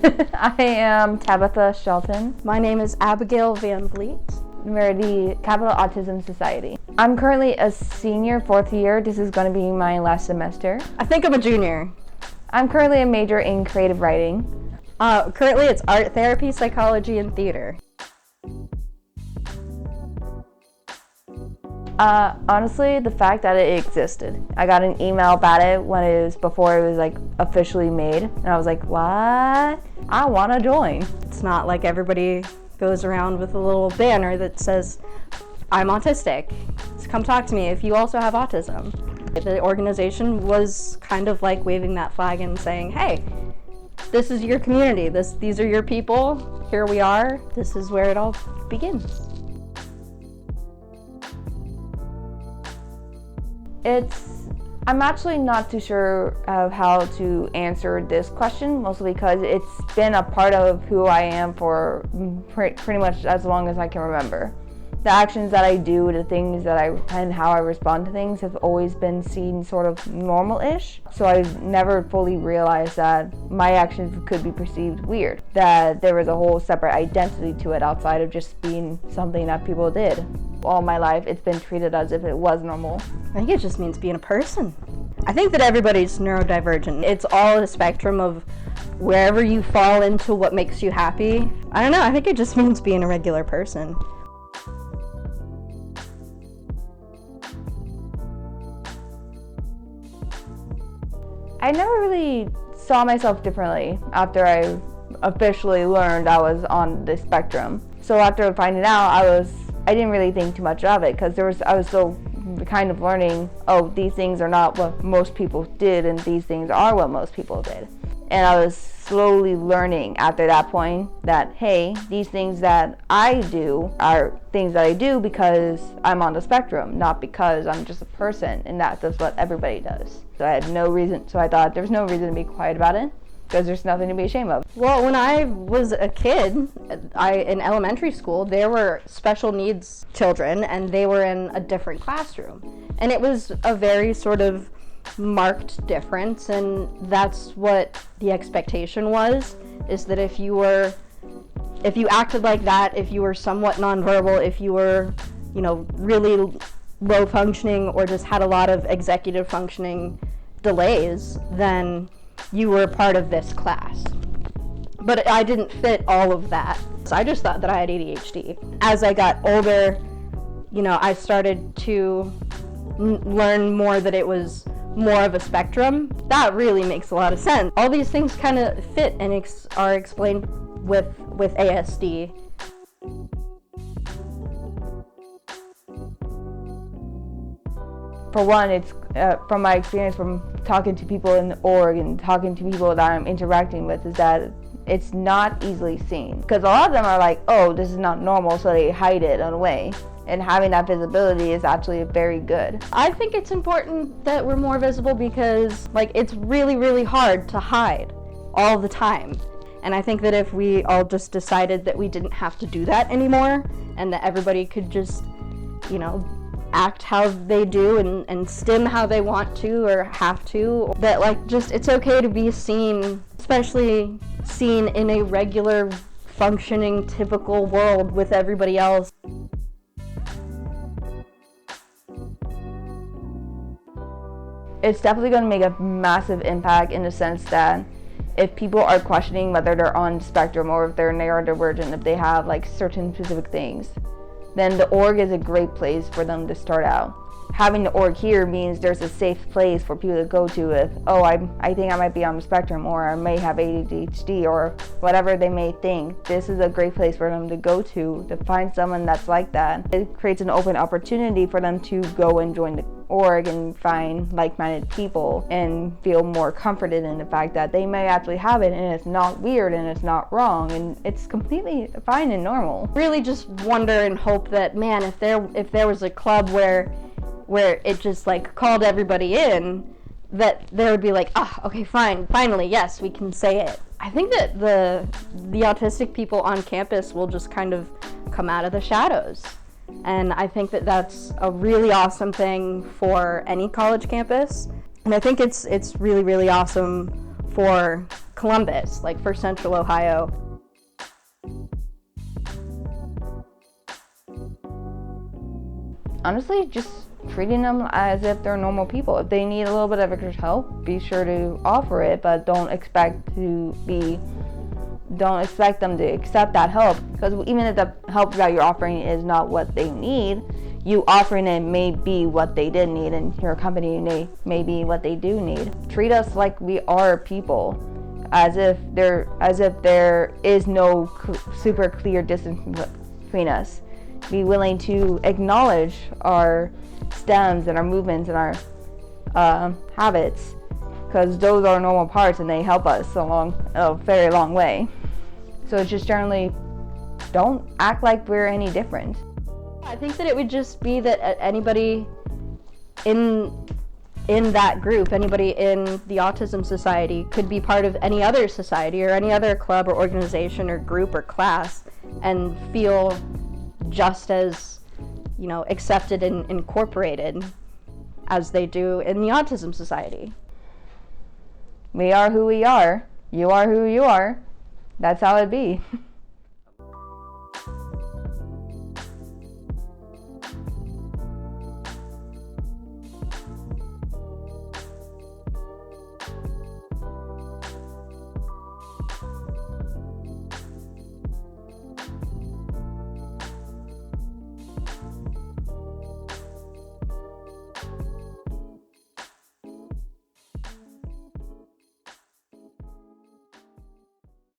I am Tabitha Shelton. My name is Abigail Van Vliet. We're the Capital Autism Society. I'm currently a senior, 4th year. This is going to be my last semester. I think I'm a junior. I'm currently a major in creative writing. Currently it's art therapy, psychology, and theater. Honestly, the fact that it existed. I got an email about it before it was like officially made, and I was like, what? I want to join. It's not like everybody goes around with a little banner that says, I'm autistic. So come talk to me if you also have autism. The organization was kind of like waving that flag and saying, hey, this is your community. These are your people. Here we are. This is where it all begins. I'm actually not too sure of how to answer this question, mostly because it's been a part of who I am for pretty much as long as I can remember. The actions that I do, the things and how I respond to things have always been seen sort of normal-ish. So I've never fully realized that my actions could be perceived weird, that there was a whole separate identity to it outside of just being something that people did. All my life, it's been treated as if it was normal. I think it just means being a person. I think that everybody's neurodivergent. It's all a spectrum of wherever you fall into what makes you happy. I don't know, I think it just means being a regular person. I never really saw myself differently after I officially learned I was on the spectrum. So after finding out, I didn't really think too much of it because I was still kind of learning, oh, these things are not what most people did and these things are what most people did. And I was slowly learning after that point that, hey, these things that I do are things that I do because I'm on the spectrum, not because I'm just a person and that's just what everybody does. So I thought there was no reason to be quiet about it because there's nothing to be ashamed of. Well, when I was a kid, in elementary school, there were special needs children and they were in a different classroom. And it was a very sort of marked difference, and that's what the expectation was, is that if you acted like that, if you were somewhat nonverbal, if you were, really low functioning or just had a lot of executive functioning delays, then you were part of this class. But I didn't fit all of that. So I just thought that I had ADHD. As I got older, I started to learn more that it was more of a spectrum. That really makes a lot of sense. All these things kind of fit and are explained with ASD. For one, it's from my experience from talking to people in the org and talking to people that I'm interacting with, is that it's not easily seen. Because a lot of them are like, oh, this is not normal, so they hide it in a way. And having that visibility is actually very good. I think it's important that we're more visible because, it's really, really hard to hide all the time. And I think that if we all just decided that we didn't have to do that anymore and that everybody could just, act how they do and stim how they want to or have to, that it's okay to be seen, especially seen in a regular, functioning, typical world with everybody else. It's definitely going to make a massive impact in the sense that if people are questioning whether they're on the spectrum or if they're neurodivergent, if they have certain specific things, then the org is a great place for them to start out. Having the org here means there's a safe place for people to go to if, oh, I think I might be on the spectrum, or I may have ADHD, or whatever they may think. This is a great place for them to go to find someone that's like that. It creates an open opportunity for them to go and join the org and find like-minded people and feel more comforted in the fact that they may actually have it and it's not weird and it's not wrong and it's completely fine and normal. Really just wonder and hope that, man, if there was a club where it just called everybody in, that there would be okay, fine, finally, yes, we can say it. I think that the autistic people on campus will just kind of come out of the shadows. And I think that that's a really awesome thing for any college campus. And I think it's really, really awesome for Columbus, like for Central Ohio. Honestly, just treating them as if they're normal people. If they need a little bit of extra help, be sure to offer it, but don't expect them to accept that help, because even if the help that you're offering is not what they need, you offering it may be what they did need, and your company may be what they do need. Treat us like we are people, as if there is no super clear distance between us. Be willing to acknowledge our stems and our movements and our habits, because those are normal parts and they help us along a very long way. So it's just generally, don't act like we're any different. I think that it would just be that anybody in that group, anybody in the Autism Society, could be part of any other society or any other club or organization or group or class and feel just as, accepted and incorporated as they do in the Autism Society. We are who we are. You are who you are. That's how it be.